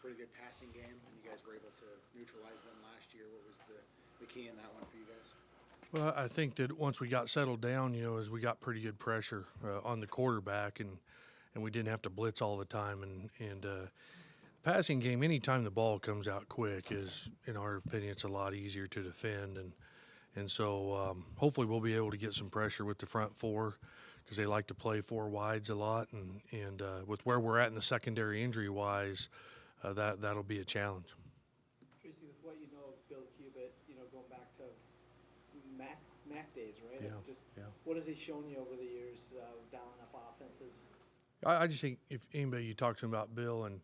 pretty good passing game, and you guys were able to neutralize them last year. What was the key in that one for you guys? Well, I think that once we got settled down, as we got pretty good pressure on the quarterback, and we didn't have to blitz all the time, and passing game, anytime the ball comes out quick is, in our opinion, it's a lot easier to defend, and so hopefully we'll be able to get some pressure with the front four because they like to play four wides a lot, and with where we're at in the secondary injury-wise, that'll be a challenge. Tracy, with what you know of Bill Cubitt, going back to Mac days, right? Yeah. What has he shown you over the years, dialing up offenses? I just think if anybody you talk to him about Bill, and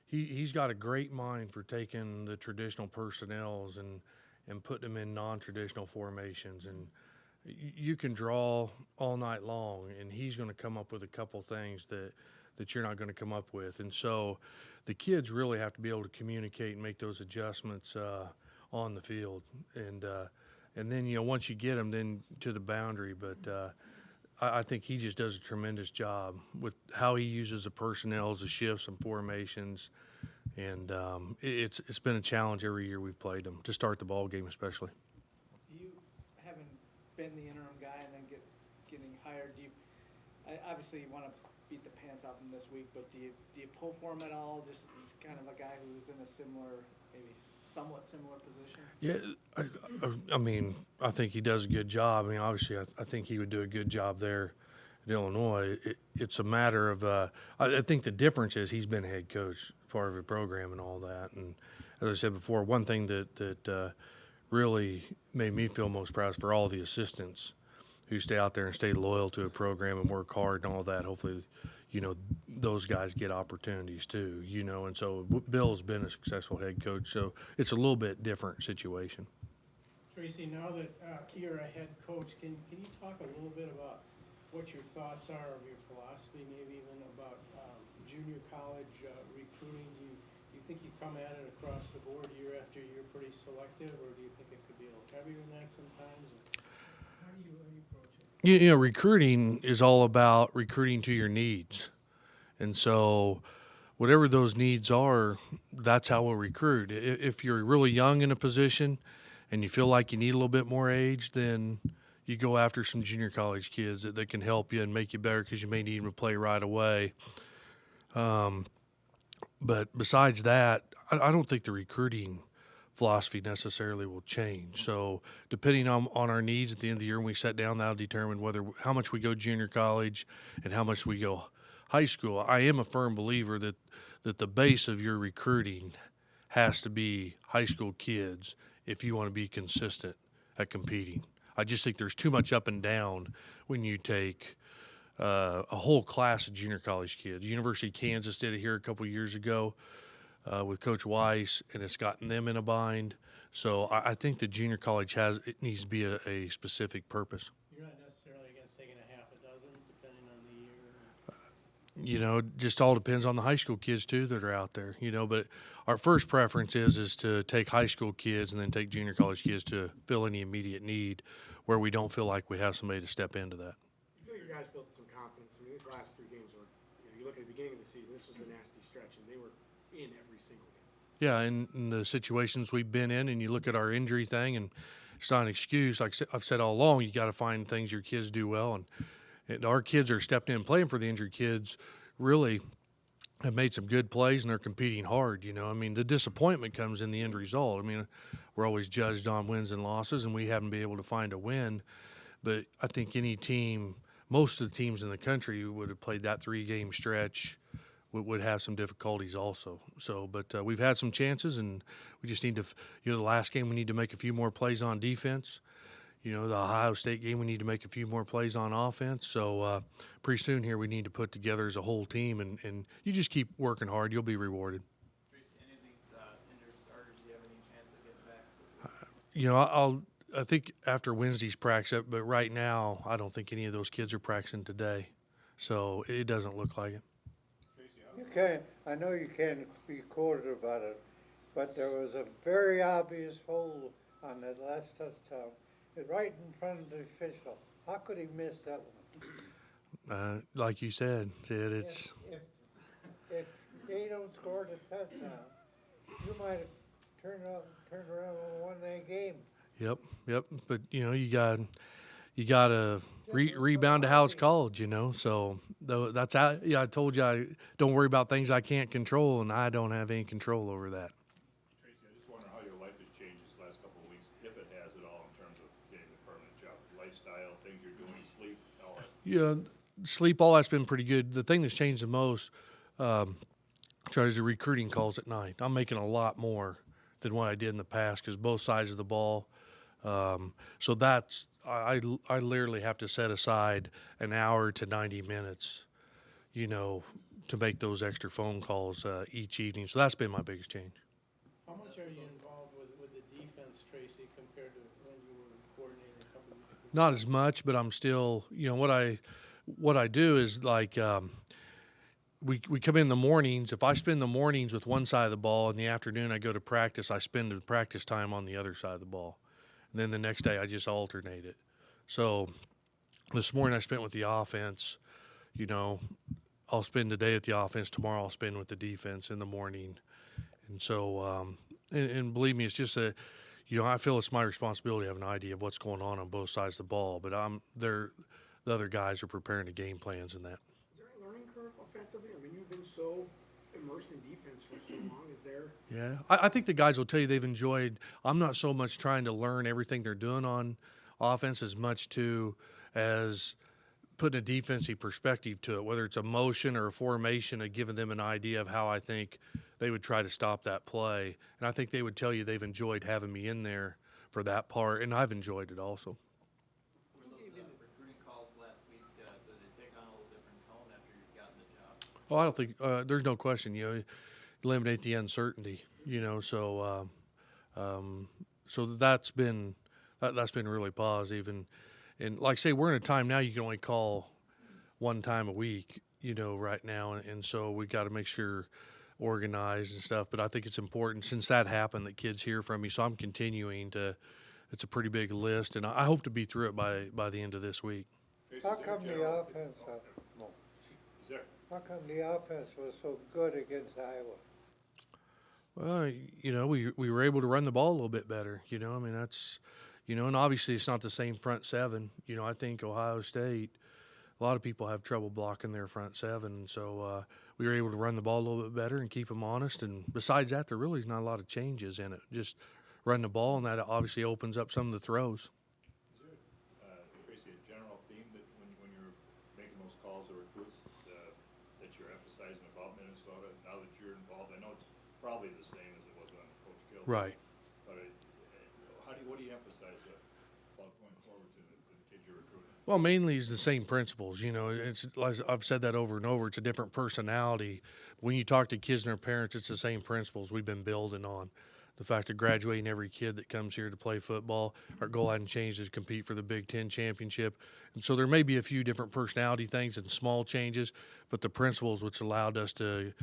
he's got a great mind for taking the traditional personnels and putting them in non-traditional formations, and you can draw all night long, and he's going to come up with a couple things that you're not going to come up with. And so the kids really have to be able to communicate and make those adjustments on the field. And then, once you get them, then to the boundary. But I think he just does a tremendous job with how he uses the personnel, the shifts and formations. And it's been a challenge every year we've played him, to start the ball game especially. You, having been the interim guy and then getting hired, obviously you want to beat the pants off him this week, but do you pull for him at all? Just kind of a guy who's in a similar, maybe somewhat similar position? Yeah, I mean, I think he does a good job. I mean, obviously, I think he would do a good job there in Illinois. It's a matter of, I think the difference is he's been head coach, part of the program and all that. And as I said before, one thing that really made me feel most proud is for all the assistants who stay out there and stay loyal to a program and work hard and all that. Hopefully, those guys get opportunities too, and so Bill's been a successful head coach, so it's a little bit different situation. Tracy, now that you're a head coach, can you talk a little bit about what your thoughts are, of your philosophy, maybe even about junior college recruiting? Do you think you come at it across the board year after year pretty selective, or do you think it could be a little heavier than that sometimes? How do you approach it? Recruiting is all about recruiting to your needs. And so whatever those needs are, that's how we'll recruit. If you're really young in a position and you feel like you need a little bit more age, then you go after some junior college kids that can help you and make you better because you may need them to play right away. But besides that, I don't think the recruiting philosophy necessarily will change. So depending on our needs at the end of the year when we sit down, that'll determine how much we go junior college and how much we go high school. I am a firm believer that the base of your recruiting has to be high school kids if you want to be consistent at competing. I just think there's too much up and down when you take a whole class of junior college kids. University of Kansas did it here a couple years ago with Coach Weiss, and it's gotten them in a bind. So I think the junior college needs to be a specific purpose. You're not necessarily against taking a half a dozen, depending on the year? Just all depends on the high school kids, too, that are out there. But our first preference is to take high school kids and then take junior college kids to fill any immediate need where we don't feel like we have somebody to step into that. You feel your guys built some confidence. I mean, these last three games were, you look at the beginning of the season, this was a nasty stretch, and they were in every single game. Yeah, and in the situations we've been in, and you look at our injury thing, and it's not an excuse. Like I've said all along, you got to find things your kids do well, and our kids are stepped in playing for the injured kids. Really have made some good plays, and they're competing hard. I mean, the disappointment comes in the end result. I mean, we're always judged on wins and losses, and we haven't been able to find a win. But I think any team, most of the teams in the country who would have played that 3-game stretch would have some difficulties also. So, but we've had some chances, and we just need to, the last game we need to make a few more plays on defense. The Ohio State game we need to make a few more plays on offense. So pretty soon here we need to put together as a whole team, and you just keep working hard, you'll be rewarded. Tracy, any of these injured starters, do you have any chance of getting back this week? I think after Wednesday's practice, but right now I don't think any of those kids are practicing today. So it doesn't look like it. I know you can't be quoted about it, but there was a very obvious hold on that last touchdown, right in front of the official. How could he miss that one? Like you said, it's. If they don't score the touchdown, You might have turned around and won that game. Yep. But you got to rebound to how it's called, So though that's out. Yeah, I told you I don't worry about things I can't control, and I don't have any control over that. Tracy, I just wonder how your life has changed this last couple of weeks, if it has at all, in terms of getting the permanent job, lifestyle, things you're doing, sleep, all that. Yeah, sleep, all that's been pretty good. The thing that's changed the most, is the recruiting calls at night. I'm making a lot more than what I did in the past because both sides of the ball. So that's I literally have to set aside an hour to 90 minutes, to make those extra phone calls each evening. So that's been my biggest change. How much are you involved with the defense, Tracy, compared to when you were coordinator a couple of years ago? Not as much, but I'm still, what I do is like we come in the mornings. If I spend the mornings with one side of the ball, in the afternoon I go to practice, I spend the practice time on the other side of the ball. And then the next day I just alternate it. So this morning I spent with the offense. I'll spend the day at the offense. Tomorrow I'll spend with the defense in the morning. And so, and believe me, it's just I feel it's my responsibility to have an idea of what's going on both sides of the ball. But the other guys are preparing the game plans and that. Is there a learning curve offensively? I mean, you've been so immersed in defense for so long. Is there? Yeah, I think the guys will tell you they've enjoyed. I'm not so much trying to learn everything they're doing on offense as much as putting a defensive perspective to it, whether it's a motion or a formation, of giving them an idea of how I think they would try to stop that play. And I think they would tell you they've enjoyed having me in there for that part, and I've enjoyed it also. Were those recruiting calls last week, did they take on a little different tone after you've gotten the job? Oh, I don't think there's no question. Eliminate the uncertainty. So that's been really positive. And like I say, we're in a time now you can only call one time a week. Right now, and so we got to make sure organized and stuff. But I think it's important since that happened that kids hear from me. So I'm continuing to. It's a pretty big list, and I hope to be through it by the end of this week. How come the offense? How come the offense was so good against Iowa? Well, we were able to run the ball a little bit better. That's, and obviously it's not the same front seven. I think Ohio State, a lot of people have trouble blocking their front seven. So we were able to run the ball a little bit better and keep them honest. And besides that, there really is not a lot of changes in it. Just run the ball, and that obviously opens up some of the throws. Is there, Tracy, a general theme that when you're making those calls or recruits that you're emphasizing about Minnesota now that you're involved? I know it's probably the same as it was when Coach Gill. Right. But what do you emphasize about going forward to the kids you're recruiting? Well, mainly it's the same principles. It's I've said that over and over. It's a different personality. When you talk to kids and their parents, it's the same principles we've been building on. The fact of graduating every kid that comes here to play football. Our goal hadn't changed to compete for the Big Ten championship. And so there may be a few different personality things and small changes, but the principles which allowed us to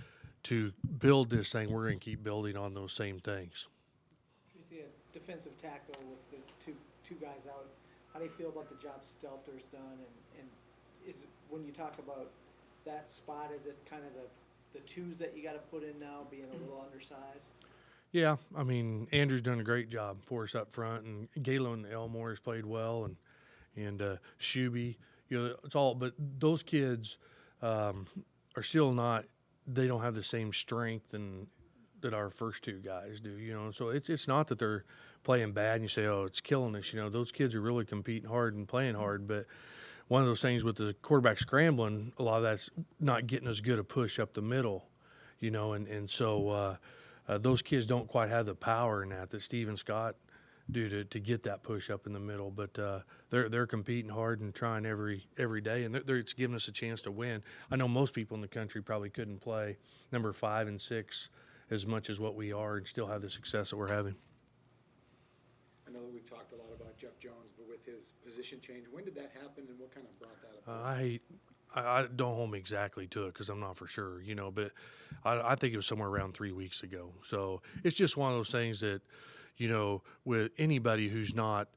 build this thing, we're going to keep building on those same things. You see a defensive tackle with the two guys out. How do you feel about the job Stelter's done? And is it, when you talk about that spot, is it kind of the twos that you got to put in now, being a little undersized? Yeah, Andrew's done a great job for us up front, and Galen Elmore has played well, and Shuby, it's all. But those kids are still not. They don't have the same strength that our first two guys do. So it's not that they're playing bad and you say, oh, it's killing us. Those kids are really competing hard and playing hard. But one of those things with the quarterback scrambling, a lot of that's not getting as good a push up the middle. And so. Those kids don't quite have the power in that Steve and Scott do to get that push up in the middle, but they're competing hard and trying every day, and it's giving us a chance to win. I know most people in the country probably couldn't play number 5 and 6 as much as what we are and still have the success that we're having. I know that we've talked a lot about Jeff Jones, but with his position change, when did that happen, and what kind of brought that up? I don't hold me exactly to it because I'm not for sure, but I think it was somewhere around 3 weeks ago. So it's just one of those things that, with anybody who's not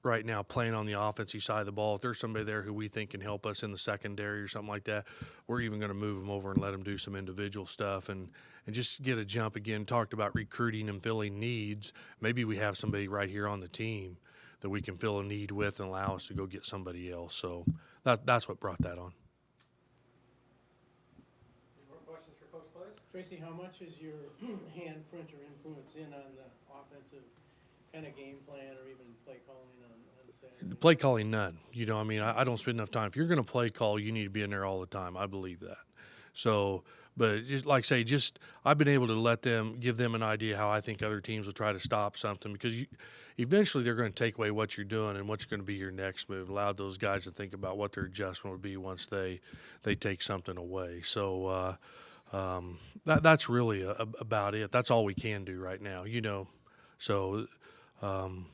right now playing on the offensive side of the ball. If there's somebody there who we think can help us in the secondary or something like that, we're even going to move them over and let them do some individual stuff and just get a jump again. Talked about recruiting and filling needs. Maybe we have somebody right here on the team that we can fill a need with and allow us to go get somebody else. So that's what brought that on. Any more questions for Coach Claeys? Tracy, how much is your handprint or influence in on the offensive kind of game plan or even play calling on Saturday? Play calling, none. You know, I mean, I don't spend enough time. If you're going to play call, you need to be in there all the time. I believe that. So, but just like I say, just I've been able to give them an idea how I think other teams will try to stop something, because eventually they're going to take away what you're doing and what's going to be your next move. Allow those guys to think about what their adjustment would be once they take something away. So that's really about it. That's all we can do right now, you know. So, and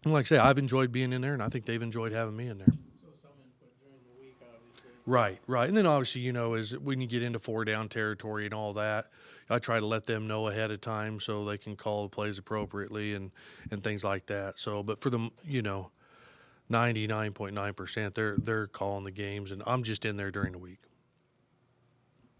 like I say, I've enjoyed being in there, and I think they've enjoyed having me in there. So some input during the week, obviously. Right. And then obviously, you know, is when you get into 4-down territory and all that, I try to let them know ahead of time so they can call the plays appropriately and things like that. So, but for them, you know, 99.9%, they're calling the games, and I'm just in there during the week.